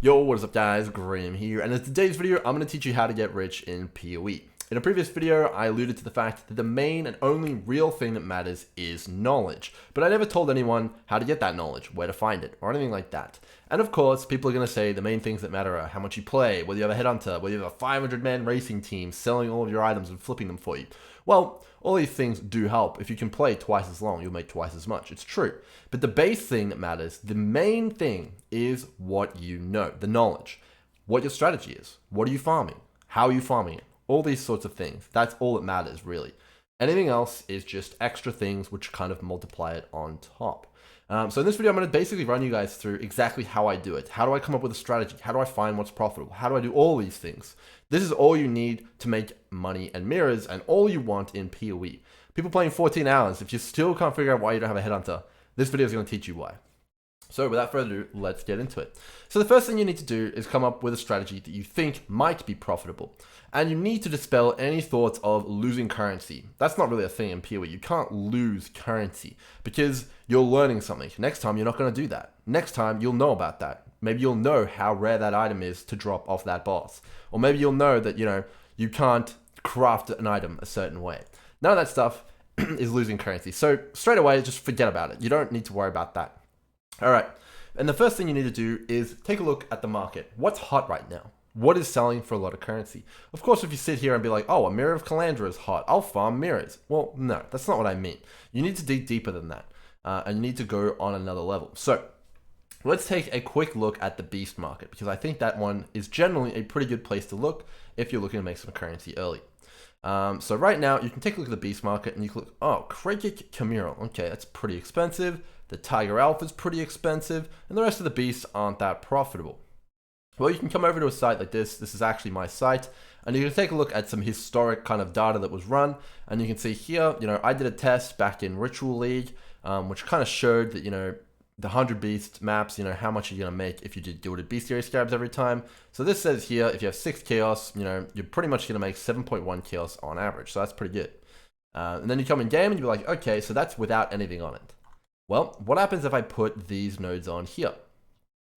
Yo, what is up guys, Grim here, and in today's video, I'm going to teach you how to get rich in PoE. In a previous video, I alluded to the fact that the main and only real thing that matters is knowledge, but I never told anyone how to get that knowledge, where to find it, or anything like that. And of course, people are going to say the main things that matter are how much you play, whether you have a headhunter, whether you have a 500-man racing team selling all of your items and flipping them for you. Well, all these things do help. If you can play twice as long, you'll make twice as much. It's true. But the base thing that matters, the main thing, is what you know, the knowledge. What your strategy is. What are you farming? How are you farming it? All these sorts of things. That's all that matters, really. Anything else is just extra things which kind of multiply it on top. So in this video, I'm going to basically run you guys through exactly how I do it. How do I come up with a strategy? How do I find what's profitable? How do I do all these things? This is all you need to make money and mirrors and all you want in PoE. People playing 14 hours, if you still can't figure out why you don't have a headhunter, this video is going to teach you why. So without further ado, let's get into it. So the first thing you need to do is come up with a strategy that you think might be profitable. And you need to dispel any thoughts of losing currency. That's not really a thing in PoE. You can't lose currency because you're learning something. Next time, you're not going to do that. Next time, you'll know about that. Maybe you'll know how rare that item is to drop off that boss. Or maybe you'll know that, you can't craft an item a certain way. None of that stuff is losing currency. So straight away, just forget about it. You don't need to worry about that. All right. And the first thing you need to do is take a look at the market. What's hot right now? What is selling for a lot of currency? Of course, if you sit here and be like, oh, a mirror of Calandra is hot, I'll farm mirrors. Well, no, that's not what I mean. You need to dig deeper than that. And you need to go on another level. So let's take a quick look at the beast market, because I think that one is generally a pretty good place to look if you're looking to make some currency early. So right now, you can take a look at the beast market and you click, oh, Krakik Camiro. Okay, that's pretty expensive. The Tiger Alpha is pretty expensive, and the rest of the beasts aren't that profitable. Well, you can come over to a site like this. This is actually my site, and you can take a look at some historic kind of data that was run, and you can see here, I did a test back in Ritual League, which kind of showed that, the 100 beast maps, how much you're going to make if you did gilded bestiary scarabs every time. So this says here, if you have 6 chaos, you're pretty much going to make 7.1 chaos on average. So that's pretty good. And then you come in game and you're like, okay, so that's without anything on it. Well, what happens if I put these nodes on here?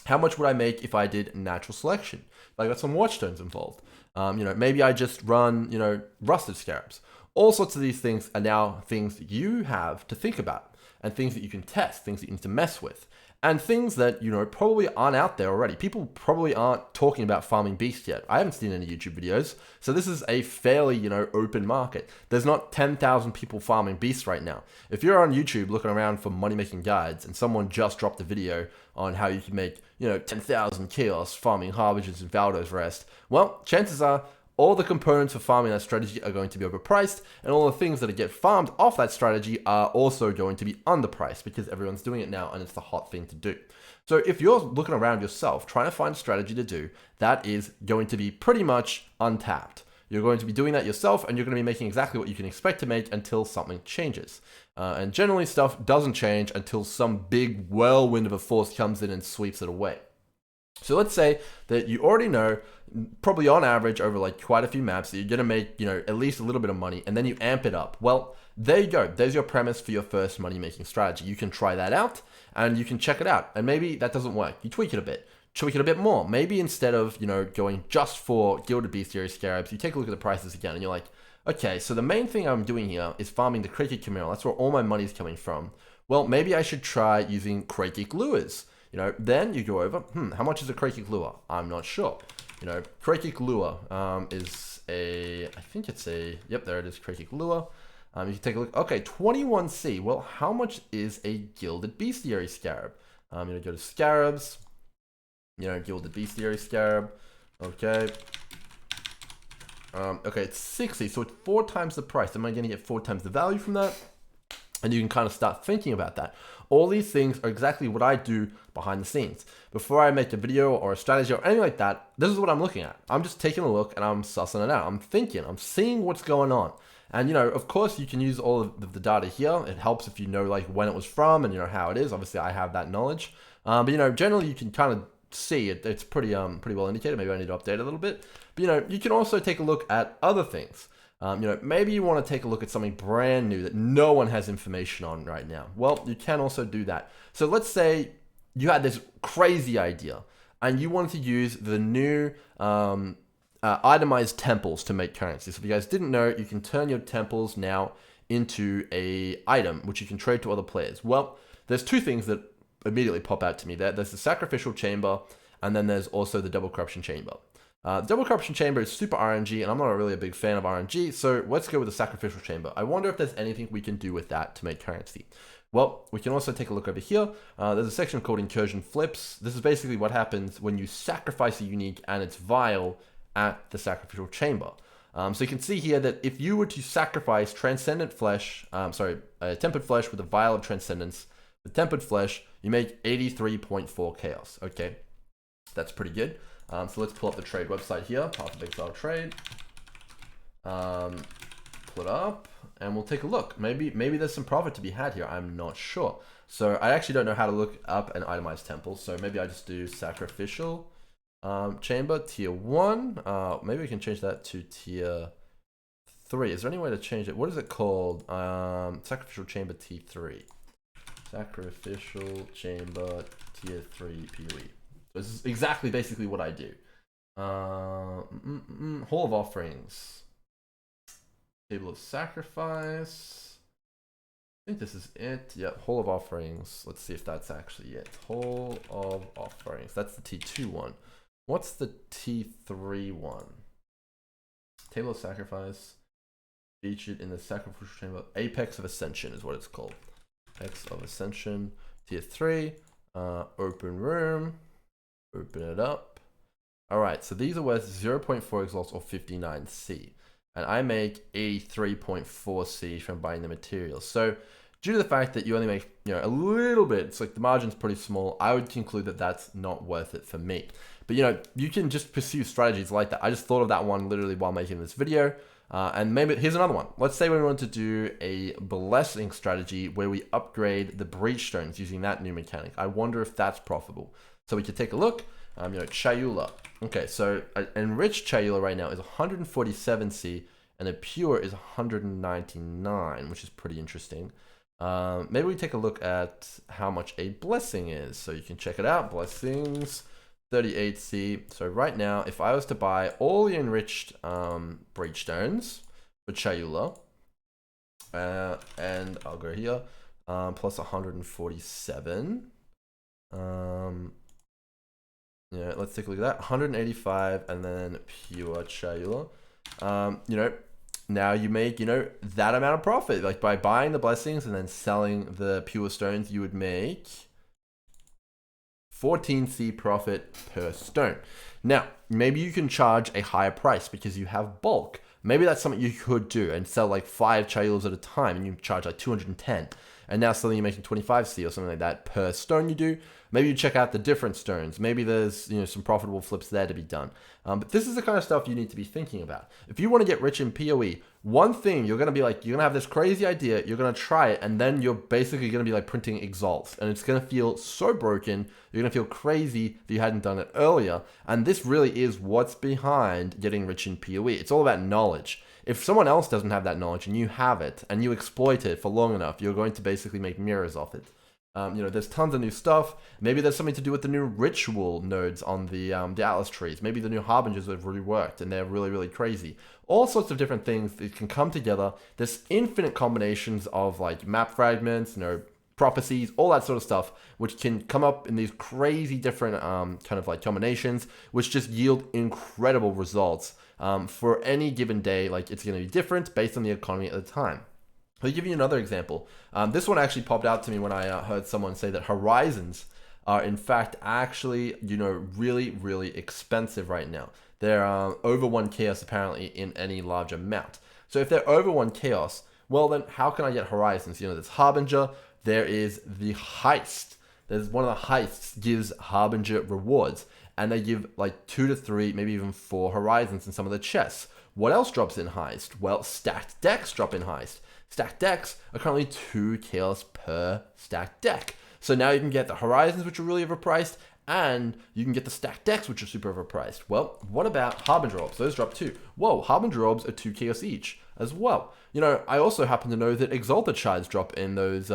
How much would I make if I did natural selection? Like, got some watchstones involved. Maybe I just run, rusted scarabs. All sorts of these things are now things that you have to think about, and things that you can test, things that you need to mess with, and things that, probably aren't out there already. People probably aren't talking about farming beasts yet. I haven't seen any YouTube videos. So this is a fairly, open market. There's not 10,000 people farming beasts right now. If you're on YouTube looking around for money-making guides and someone just dropped a video on how you can make, 10,000 chaos farming Harbingers and Valdo's Rest, well, chances are all the components for farming that strategy are going to be overpriced, and all the things that get farmed off that strategy are also going to be underpriced because everyone's doing it now and it's the hot thing to do. So if you're looking around yourself trying to find a strategy to do, that is going to be pretty much untapped. You're going to be doing that yourself, and you're going to be making exactly what you can expect to make until something changes. And generally stuff doesn't change until some big whirlwind of a force comes in and sweeps it away. So let's say that you already know, probably on average over like quite a few maps, that you're going to make, at least a little bit of money, and then you amp it up. Well, there you go. There's your premise for your first money-making strategy. You can try that out and you can check it out. And maybe that doesn't work. You tweak it a bit. Tweak it a bit more. Maybe instead of, going just for gilded bestiary scarabs, you take a look at the prices again and you're like, okay, so the main thing I'm doing here is farming the Krakik Camiro. That's where all my money is coming from. Well, maybe I should try using Krakik lures. Then you go over, how much is a Krakik lure? I'm not sure. Krakik lure is I think it's yep, there it is, Krakik lure. You can take a look. Okay, 21C. Well, how much is a gilded bestiary scarab? Go to scarabs. Gilded bestiary scarab. Okay. Okay, it's 60, so it's 4 times the price. Am I going to get 4 times the value from that? And you can kind of start thinking about that. All these things are exactly what I do behind the scenes. Before I make a video or a strategy or anything like that, this is what I'm looking at. I'm just taking a look and I'm sussing it out. I'm thinking, I'm seeing what's going on. And, of course, you can use all of the data here. It helps if you know, like, when it was from and, how it is. Obviously, I have that knowledge. But, generally, you can kind of see it. It's pretty well indicated. Maybe I need to update it a little bit. But, you can also take a look at other things. Maybe you want to take a look at something brand new that no one has information on right now. Well, you can also do that. So let's say you had this crazy idea and you wanted to use the new itemized temples to make currency. So if you guys didn't know, you can turn your temples now into a item, which you can trade to other players. Well, there's two things that immediately pop out to me there. There's the Sacrificial Chamber, and then there's also the Double Corruption Chamber. Double Corruption Chamber is super RNG, and I'm not really a big fan of RNG, so let's go with the Sacrificial Chamber. I wonder if there's anything we can do with that to make currency. Well, we can also take a look over here. There's a section called Incursion Flips. This is basically what happens when you sacrifice a unique and its vial at the Sacrificial Chamber. So you can see here that if you were to sacrifice tempered flesh with a vial of transcendence, the tempered flesh, you make 83.4 chaos. Okay, that's pretty good. So let's pull up the trade website here, Path of Exile Trade. Pull it up, and we'll take a look. Maybe there's some profit to be had here. I'm not sure. So I actually don't know how to look up an itemized temple. So maybe I just do Sacrificial Chamber tier 1. Maybe we can change that to tier 3. Is there any way to change it? What is it called? Sacrificial Chamber T3. Sacrificial Chamber tier 3 PoE. This is exactly basically what I do. Hall of Offerings. Table of Sacrifice. I think this is it. Yeah, Hall of Offerings. Let's see if that's actually it. Hall of Offerings. That's the T2 one. What's the T3 one? Table of Sacrifice. Featured in the Sacrificial Chamber. Apex of Ascension is what it's called. Apex of Ascension. Tier 3. Open room. Open it up. Alright, so these are worth 0.4 exalts or 59C. And I make 83.4C from buying the materials. So due to the fact that you only make a little bit, it's like the margin's pretty small, I would conclude that that's not worth it for me. But you can just pursue strategies like that. I just thought of that one literally while making this video. And maybe here's another one. Let's say we want to do a blessing strategy where we upgrade the breach stones using that new mechanic. I wonder if that's profitable. So we could take a look. Chayula. Okay, so an enriched Chayula right now is 147C, and a pure is 199, which is pretty interesting. Maybe we take a look at how much a blessing is. So you can check it out. Blessings, 38C. So right now, if I was to buy all the enriched breach stones for Chayula, and I'll go here, plus 147. Yeah, let's take a look at that. 185 and then pure Chayula. Now you make, that amount of profit. Like by buying the blessings and then selling the pure stones, you would make 14C profit per stone. Now, maybe you can charge a higher price because you have bulk. Maybe that's something you could do and sell like 5 Chayulas at a time and you charge like 210. And now suddenly you're making 25C or something like that per stone you do. Maybe you check out the different stones. Maybe there's some profitable flips there to be done. But this is the kind of stuff you need to be thinking about. If you want to get rich in PoE, one thing you're going to be like, you're going to have this crazy idea, you're going to try it, and then you're basically going to be like printing exalts. And it's going to feel so broken, you're going to feel crazy that you hadn't done it earlier. And this really is what's behind getting rich in PoE. It's all about knowledge. If someone else doesn't have that knowledge and you have it and you exploit it for long enough, you're going to basically make mirrors off it. There's tons of new stuff. Maybe there's something to do with the new ritual nodes on the Atlas trees. Maybe the new harbingers have reworked and they're really, really crazy. All sorts of different things that can come together. There's infinite combinations of like map fragments, prophecies, all that sort of stuff, which can come up in these crazy different kind of like combinations, which just yield incredible results for any given day. Like it's going to be different based on the economy at the time. I'll give you another example. This one actually popped out to me when I heard someone say that Horizons are in fact actually, really, really expensive right now. They're over 1 chaos apparently in any large amount. So if they're over 1 chaos, well then how can I get Horizons? There's Harbinger, there is the Heist. There's one of the heists gives Harbinger rewards, and they give like 2 to 3, maybe even 4 Horizons in some of the chests. What else drops in Heist? Well, stacked decks drop in Heist. Stacked decks are currently 2 chaos per stacked deck. So now you can get the Horizons, which are really overpriced, and you can get the stacked decks, which are super overpriced. Well, what about Harbinger Orbs? Those drop too. Whoa, Harbinger Orbs are 2 chaos each as well. I also happen to know that Exalted Shards drop in those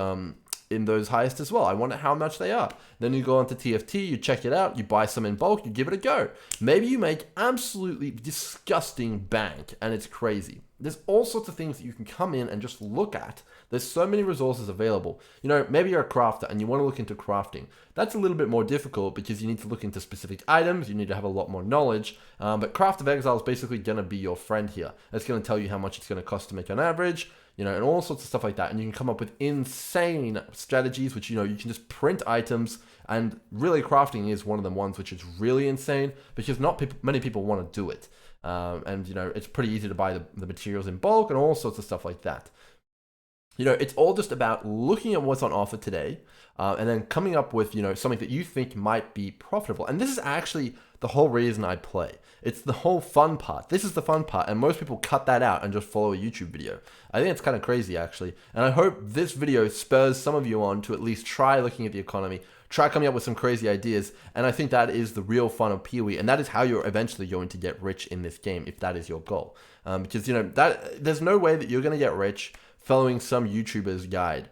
in those highest as well. I wonder how much they are. Then you go onto TFT, you check it out, you buy some in bulk, you give it a go. Maybe you make absolutely disgusting bank and it's crazy. There's all sorts of things that you can come in and just look at. There's so many resources available. You know, maybe you're a crafter and you want to look into crafting. That's a little bit more difficult because you need to look into specific items. You need to have a lot more knowledge. But Craft of Exile is basically going to be your friend here. It's going to tell you how much it's going to cost to make on average, you know, and all sorts of stuff like that. And you can come up with insane strategies, which, you know, you can just print items. And really crafting is one of the ones which is really insane because not many people want to do it. And, you know, it's pretty easy to buy the materials in bulk and all sorts of stuff like that. You know, it's all just about looking at what's on offer today and then coming up with, you know, something that you think might be profitable. And this is actually the whole reason I play. It's the whole fun part. This is the fun part. And most people cut that out and just follow a YouTube video. I think it's kind of crazy, actually. And I hope this video spurs some of you on to at least try looking at the economy, try coming up with some crazy ideas. And I think that is the real fun of PoE. And that is how you're eventually going to get rich in this game, if that is your goal. Because, you know, there's no way that you're going to get rich following some YouTuber's guide.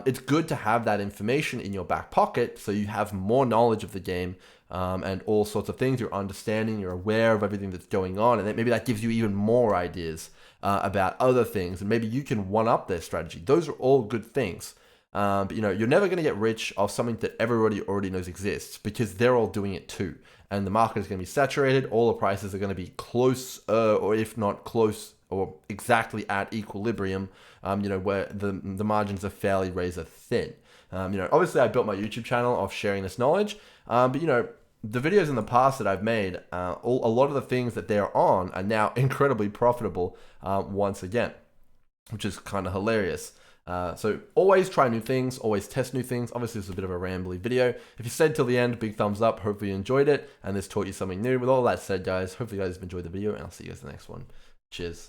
It's good to have that information in your back pocket so you have more knowledge of the game and all sorts of things. You're understanding, you're aware of everything that's going on, and then maybe that gives you even more ideas about other things, and maybe you can one-up their strategy. Those are all good things. But, you know, you're never going to get rich off something that everybody already knows exists because they're all doing it too. And the market is going to be saturated. All the prices are going to be close, or if not close, or exactly at equilibrium, you know, where the margins are fairly razor thin. You know, obviously I built my YouTube channel off sharing this knowledge, but, you know, the videos in the past that I've made, a lot of the things that they're on are now incredibly profitable once again, which is kind of hilarious. So always try new things, always test new things. Obviously, this is a bit of a rambly video. If you stayed till the end, big thumbs up. Hopefully you enjoyed it and this taught you something new. With all that said, guys, hopefully you guys have enjoyed the video and I'll see you guys in the next one. Cheers.